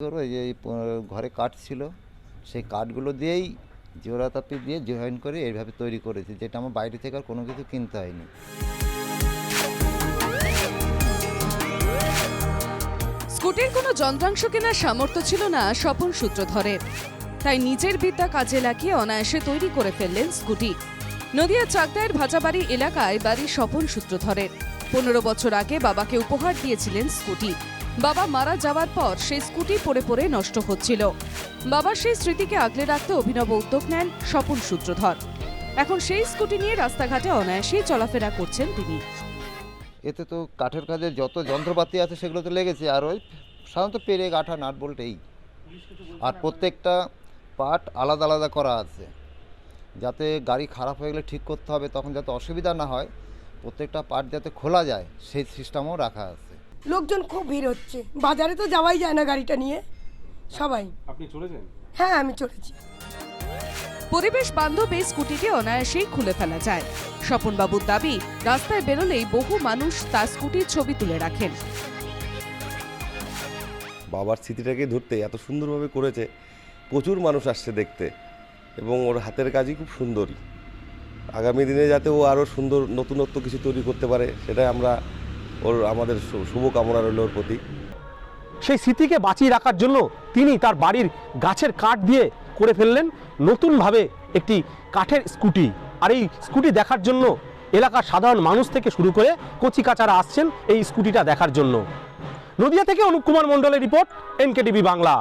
ধরো এই যে ঘরে কাঠ ছিল, সেই কাঠগুলো দিয়েই জোড়াতাপি দিয়ে জয়েন করে এইভাবে তৈরি করেছি, যেটা আমার বাইরে থেকে আর কোনো কিছু কিনতে হয়নি। স্কুটির কোনো যন্ত্রাংশ কেনার সামর্থ্য ছিল না স্বপন সূত্রধরের, তাই নিজের বিদ্যা কাজে লাগিয়ে অনায়াসে তৈরি করে ফেললেন স্কুটি। নদিয়ার চাকদায়ের ভাজাবাড়ি এলাকায় বাড়ি স্বপন সূত্রধরের। 15 বছর আগে বাবাকে উপহার দিয়েছিলেন স্কুটি। বাবা মারা যাওয়ার পর সেই স্কুটি পড়ে পড়ে নষ্ট হচ্ছিল। বাবার সেই স্মৃতিকে আগলে রাখতে অভিনব উদ্যোগ নেন স্বপন সূত্রধর। এখন সেই স্কুটি নিয়ে রাস্তাঘাটে অনায়াসেই চলাফেরা করছেন তিনি। এতে তো কাঠের কাজে যত যন্ত্রপাতি আছে সেগুলো তো লেগেছে, আর ওই সাধারণত পেরেক, আঠা, নাট বোল্ট এই। আর প্রত্যেকটা পার্ট আলাদা আলাদা করা আছে, যাতে গাড়ি খারাপ হয়ে গেলে ঠিক করতে হবে, তখন যাতে অসুবিধা না হয়, প্রত্যেকটা পার্ট যাতে খোলা যায় সেই সিস্টেমও রাখা আছে। লোকজন খুব ভিড় হচ্ছে, বাজারে তো যাওয়াই যায় না গাড়িটা নিয়ে সবাই। আপনি চলেছেন? হ্যাঁ, আমি চলেছি। পরিবেশ বান্ধব এই স্কুটিটি অনায়াসেই খুলে ফেলা যায়। স্বপনবাবুর দাবি, রাস্তায় বেরোলেই বহু মানুষ তার স্কুটির ছবি তুলে রাখেন। বাবার স্মৃতিটাকে ধরতে এত সুন্দরভাবে করেছে, প্রচুর মানুষ আসছে দেখতে, এবং ওর হাতের কাজই খুব সুন্দরই। আগামী দিনে যাতে ও আরও সুন্দর নতুনত্ব কিছু তৈরি করতে পারে, সেটাই আমাদের শুভকামনা রইল ওর প্রতি। সেই স্মৃতিকে বাঁচিয়ে রাখার জন্য তিনি তার বাড়ির গাছের কাঠ দিয়ে করে ফেললেন নতুনভাবে একটি কাঠের স্কুটি। আর এই স্কুটি দেখার জন্য এলাকার সাধারণ মানুষ থেকে শুরু করে কচিকাচারা আসছেন এই স্কুটিটা দেখার জন্য। নদিয়া থেকে অনুপ কুমার মণ্ডলের রিপোর্ট, NKTV বাংলা।